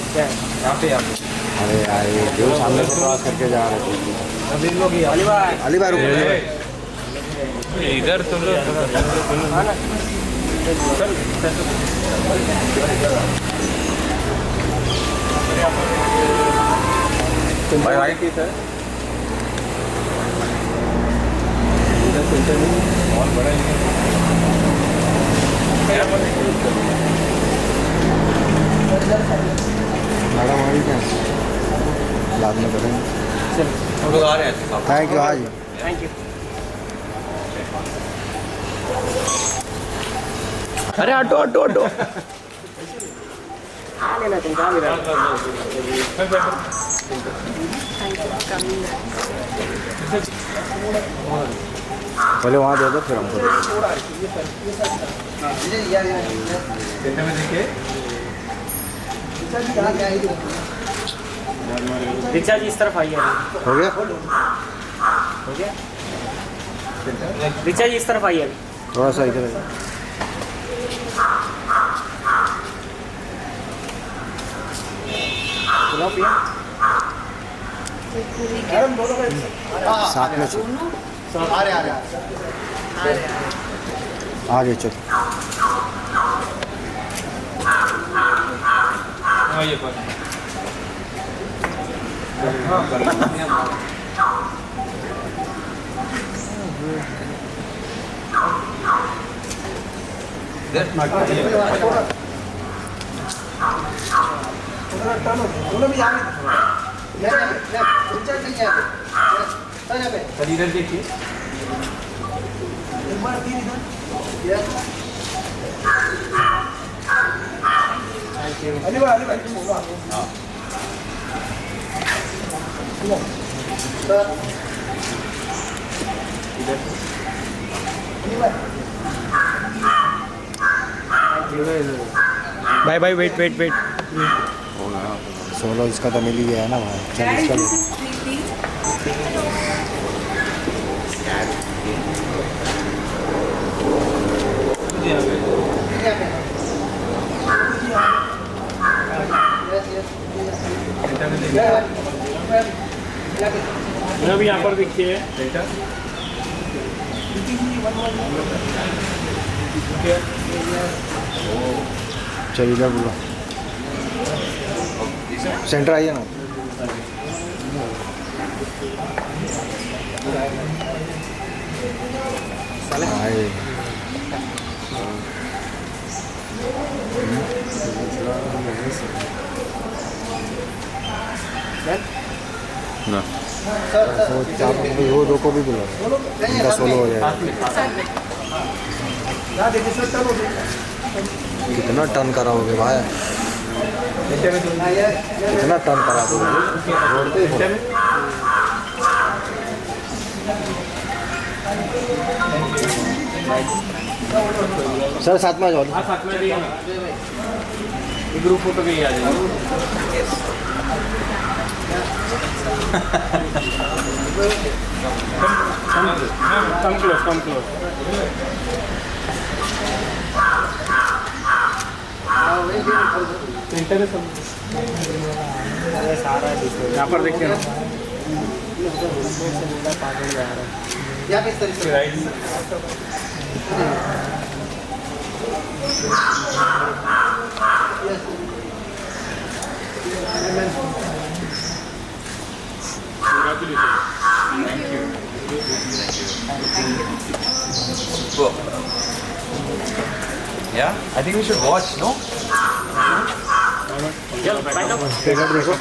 अरे यार ये जो सामने से क्रॉस करके जा रहे थे। अली भाई रुको। इधर तुम लोग भाई भाई की सर बहुत बड़ा मैडम हमारी क्या बाद में करेंगे। हम लोग आ रहे हैं। Thank you. हाँ जी थैंक यू। अरे ऑटो ऑटो ऑटो लेना तुम कहाँ मिला? पहले वहाँ दे दो फिर हमको दे दो। रिचा जी इस तरफ आइए। हो गया हो गया? रिचा जी इस तरफ आइए। थोड़ा सा इधर साथ में चल आगे चल। ये पर इधर देखिए। Bye bye. Wait wait wait. Solo इसका तो मिल ही गया है ना भाई। चल इसका भी यहाँ पर देखिए। चल इधर बोलो। सेंटर आइए ना। आए ना वो दो को भी बुला इनका सोलो हो जाएगा। कितना टर्न कराओगे भाई? कितना टर्न करा दोगे? रोड पे सर साथ में आ जाओ। साथ में ग्रुप फोटो भी आ जाएगा। Come close, come close. यहाँ पर देखिए ना। Cool. Yeah, I think we should watch, no? चलो भाई लोग। टिकट देखो।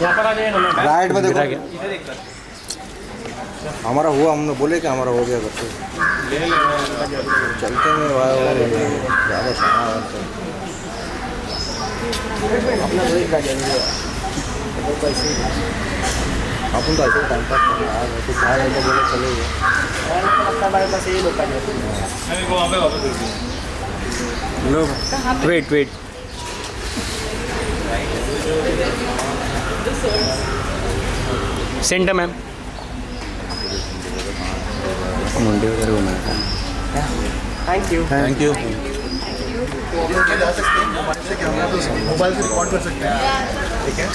यहाँ पर आ जाइए ना। राइट में देखो। हमारा हुआ, हमने बोले कि हमारा हो गया करके चलते में ज़्यादा समय अपना ब्रेक का जाएंगे। अपन तो ऐसे टाइम पास कर रहा है, कुछ आए तो बोले चलेंगे। बस यही लोग का वहाँ पे वापस लो। Wait wait. Centre ma'am. मुंडी वगैरह घूमना था। Thank you. Thank you. Mobile से रिकॉर्ड कर सकते हैं, ठीक है।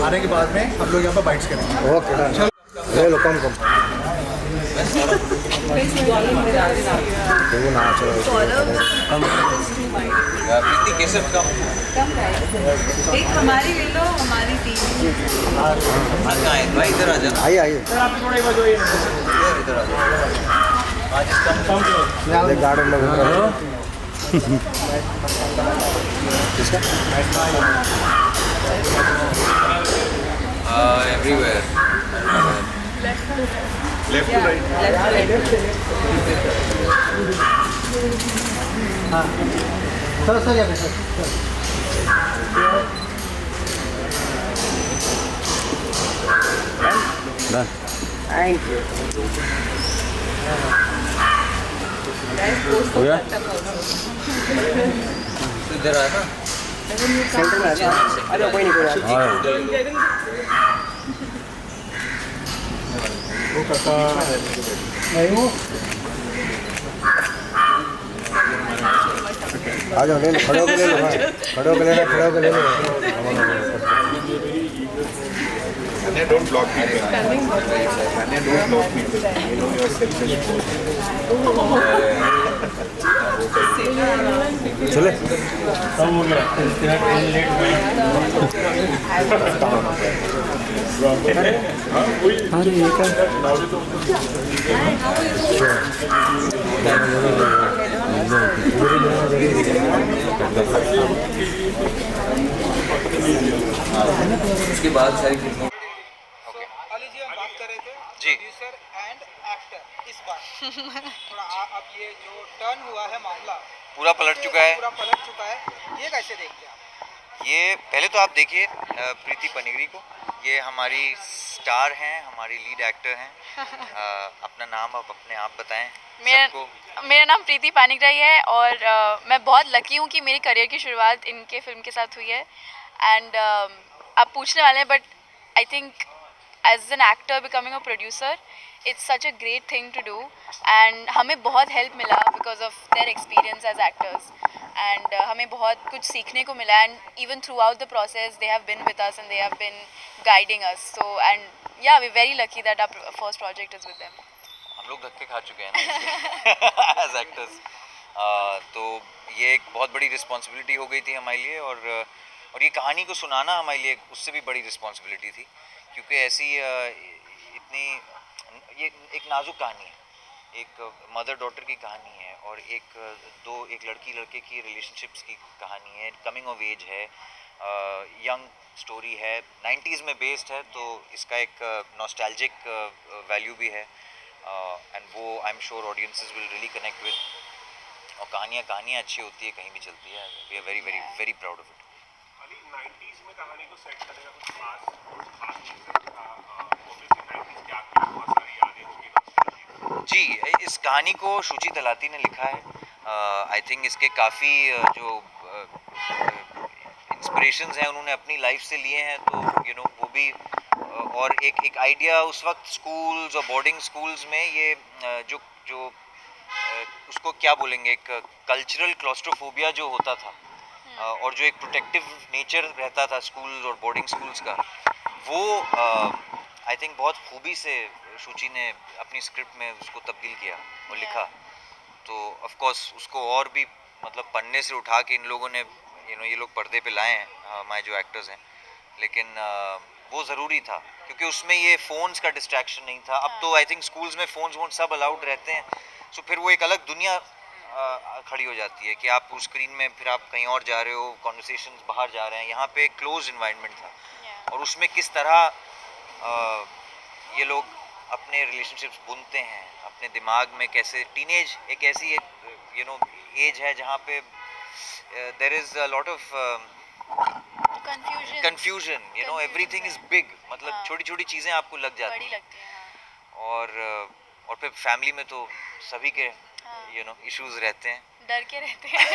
आने के बाद में हम लोग यहाँ पर बाइट्स करेंगे। ओके ले लो कम देखो ना प्रीति कैसे कम एक हमारी ले लो, हमारी तीन। कहाँ है भाई? इधर आ जा, आइए आइए सर आप थोड़ा इधर जो ये इधर आ जा। गार्डन में घूम रहे हो। किसका? Everywhere. Left to right. Sir यहाँ पे सर। डन। Thank you. हो गया? इधर आ ना। सेंटर में अच्छा कोई नहीं कोई नहीं। हाँ वो काका नहीं हूँ। आ जाओ ले लो, खड़े होकर ले लो। हाँ खड़े होकर लेना, खड़े होकर ले लो। Don't block me. Don't block me. You know yourself. चले कम हो गया। तेरा ट्रेन लेट हुआ। अरे ये क्या? उसके बाद सारी फिल्मों अली जी हम बात कर रहे थे जी। प्रोड्यूसर एंड एक्टर इस बार थोड़ा अब ये जो टर्न हुआ है मामला पूरा पलट चुका है। पूरा पलट चुका है, ये कैसे देखते हैं आप? ये पहले तो आप देखिए प्रीति पनिगरी को, ये हमारी स्टार हैं, हमारी लीड एक्टर हैं। अपना नाम आप अपने आप बताएं सबको। मेरा नाम प्रीति पानिग्राही है और मैं बहुत लकी हूँ कि मेरी करियर की शुरुआत इनके फिल्म के साथ हुई है। एंड आप पूछने वाले हैं but I think as an actor becoming a producer it's such a great thing to do and हमें बहुत हेल्प मिला because of their experience as actors and हमें बहुत कुछ सीखने को मिला and even throughout the process they have been with us and they have been guiding us so and yeah we very lucky that our first project is with them. हम लोग धक्के खा चुके हैं ना एज एक्टर्स, तो ये एक बहुत बड़ी रिस्पॉन्सिबिलिटी हो गई थी हमारे लिए और ये कहानी को सुनाना हमारे लिए उससे भी बड़ी रिस्पॉन्सिबिलिटी थी क्योंकि ऐसी इतनी ये एक नाजुक कहानी है, एक मदर डॉटर की कहानी है और एक लड़की लड़के की रिलेशनशिप्स की कहानी है, कमिंग ऑफ एज है, यंग स्टोरी है, 90s में बेस्ड है तो इसका एक नॉस्टैल्जिक वैल्यू भी है एंड वो I am sure audiences will really connect with. और कहानियाँ अच्छी होती है कहीं भी चलती है। We are very very very proud of it. 90s में कहानी को सेट करने का कुछ खास चीज़ था। ऑब्वियसली 90s की आपकी बहुत सारी यादें होंगी जी। इस कहानी को शुचि तलाती ने लिखा है। आई थिंक इसके काफ़ी जो इंस्पिरेशंस हैं उन्होंने अपनी लाइफ से लिए हैं तो यू नो वो भी और एक आइडिया उस वक्त स्कूल्स और बोर्डिंग स्कूल्स में ये जो उसको क्या बोलेंगे, एक कल्चरल क्लॉस्ट्रोफोबिया जो होता था और जो एक प्रोटेक्टिव नेचर रहता था स्कूल्स और बोर्डिंग स्कूल्स का, वो आई थिंक बहुत खूबी से शुचि ने अपनी स्क्रिप्ट में उसको तब्दील किया और लिखा। तो ऑफ कोर्स उसको और भी मतलब पन्ने से उठा के इन लोगों ने ये लोग पर्दे पे लाए हैं हमारे जो एक्टर्स हैं, लेकिन वो ज़रूरी था क्योंकि उसमें ये फ़ोन्स का डिस्ट्रैक्शन नहीं था। अब तो आई थिंक स्कूल्स में फ़ोन्स सब अलाउड रहते हैं, सो फिर वो एक अलग दुनिया खड़ी हो जाती है कि आप उस स्क्रीन में फिर आप कहीं और जा रहे हो, कॉन्वर्सेशंस बाहर जा रहे हैं। यहाँ पे एक क्लोज इन्वायरमेंट था और उसमें किस तरह ये लोग अपने रिलेशनशिप्स बुनते हैं अपने दिमाग में, कैसे टीनेज एक ऐसी एज है जहाँ पे there is a lot of confusion, everything is big, मतलब छोटी छोटी चीज़ें आपको लग जाती हैं और फिर फैमिली में तो सभी के इश्यूज रहते हैं, डर के रहते हैं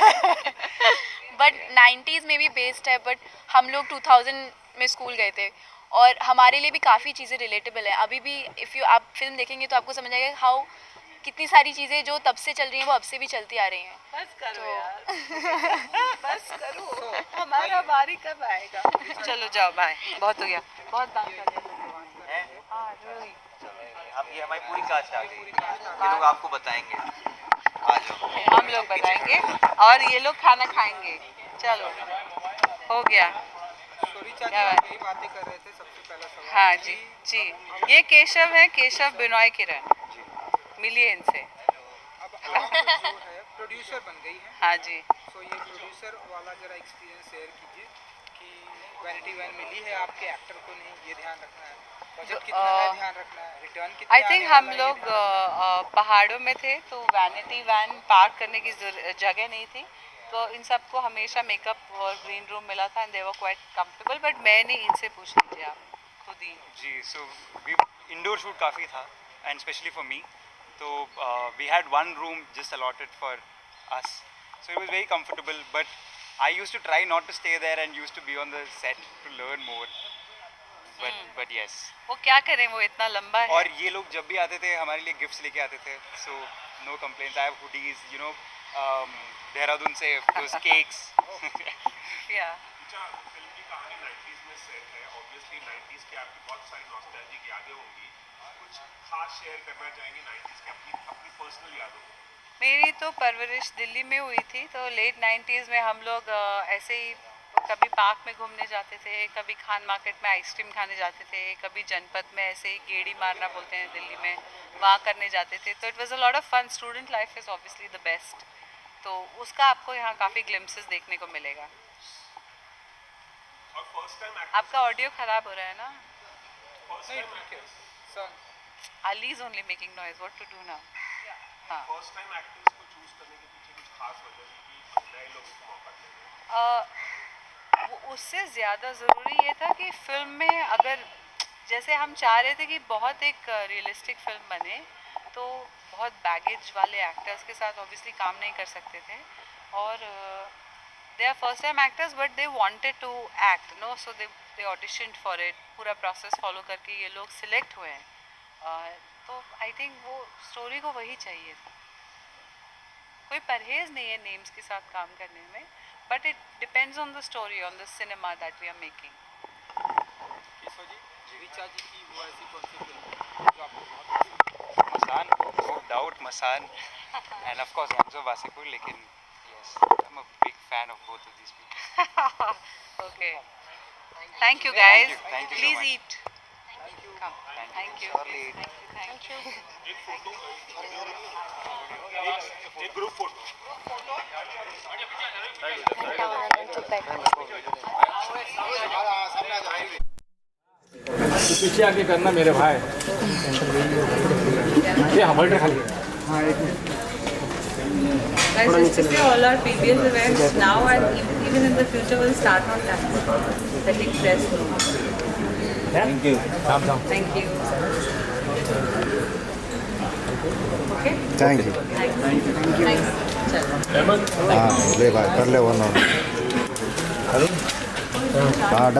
बट 90s में भी बेस्ड है। बट हम लोग 2000 में स्कूल गए थे और हमारे लिए भी काफ़ी चीज़ें रिलेटेबल हैं अभी भी। इफ़ यू आप फिल्म देखेंगे तो आपको समझ आएगा हाउ कितनी सारी चीज़ें जो तब से चल रही हैं वो अब से भी चलती आ रही हैं। बस करो यार बस करो, हमारा बारी कब आएगा। चलो जाओ, बाय, बहुत हो गया, बहुत बात कर लिया। हाँ really। अब ये हमारी पूरी कास्ट आ गई, ये लोग आपको बताएंगे, आ जाओ। हम लोग बताएंगे और ये लोग खाना खाएंगे। चलो हो गया। क्या बात? यही बातें कर रहे थे सबसे पहला सवाल। हाँ जी जी, ये केशव है, केशव बिनॉय किरण, मिलिए इनसे। अब आप जो है प्रोड्यूसर बन गई है, हाँ जी। तो ये प्रोड्यूसर वाला जरा एक्सपीरियंस शेयर कीजिए कि वैनिटी वैन मिली है आपके एक्टर को, नहीं ये ध्यान रखना है, बजट कितना है ध्यान रखना है, रिटर्न कितना आई थिंक आने हम वाला है, लोग ये ध्यान पहाड़ों में थे तो वैनिटी वैन पार्क करने की जगह नहीं थी, तो इन सबको हमेशा मेकअप और ग्रीन रूम मिला था and they were quite comfortable. But मैं नहीं, इनसे पूछ लीजिए आप खुद ही। जी, सो वी इंडोर शूट काफ़ी था एंड स्पेशली फॉर मी, तो we had one room just allotted for us, so it was very comfortable, but I used to try not to stay there and used to be on the set to learn more, but yes. वो क्या करें, वो इतना लंबा है। और ये लोग जब भी आते थे हमारे लिए गिफ्ट्स लेके आते थे, so no complaints. I have hoodies, you know, Dehradun से दोस केक्स। या अच्छा, फिल्म की कहानी 90s में सेट है, ऑब्वियसली 90s की आपकी बहुत सारी नॉस्टैल्जिक यादें होंगी, कुछ खास शेयर करना चाहेंगे 90s की अपनी अपनी पर्सनल यादों को? मेरी तो परवरिश दिल्ली में हुई थी, तो लेट 90s में हम लोग ऐसे ही कभी पार्क में घूमने जाते थे, कभी खान मार्केट में आइसक्रीम खाने जाते थे, कभी जनपद में ऐसे ही गेड़ी मारना बोलते हैं दिल्ली में, वहाँ करने जाते थे। तो it was a lot of fun. Student life is obviously the best, तो उसका आपको यहाँ काफ़ी ग्लिम्सेस देखने को मिलेगा। और फर्स्ट टाइम आपका ऑडियो ख़राब हो रहा है ना? सन Ali is only making noise. What to do now? हाँ। फर्स्ट टाइम एक्टर्स को चूज करने के पीछे कुछ खास वजह थी कि नए लोगों को मौका देना? वो उससे ज़्यादा ज़रूरी ये था कि फिल्म में अगर जैसे हम चाह रहे थे कि बहुत एक रियलिस्टिक फिल्म बने, तो बहुत बैगेज वाले एक्टर्स के साथ ऑब्वियसली काम नहीं कर सकते थे, और they are first time actors but they wanted to act, no, so they auditioned for it, पूरा प्रोसेस फॉलो करके ये लोग सिलेक्ट हुए हैं। तो आई थिंक वो स्टोरी को वही चाहिए था। कोई परहेज़ नहीं है नेम्स के साथ काम करने में, but it depends on the story, on the cinema that we are making. Keshav ji, Richa ji की वो ऐसी कौन सी फिल्म जो आपको बहुत Masaan, no doubt Masaan, and of course रमज़ो वासेपुर, लेकिन yes, I am a big fan of both of these people. Okay. Thank you guys. Thank you so Please much. eat. Come. Thank you. Thank you. एक group photo. पीछे आके करना मेरे भाई। ये हमारे खाली। Guys, just to say all our previous events now and even in the future will start on time. Letting press know. Thank you. Thank you. Okay? Thank you. Thanks. चलो। हाँ ले भाई, कर ले वो हाँ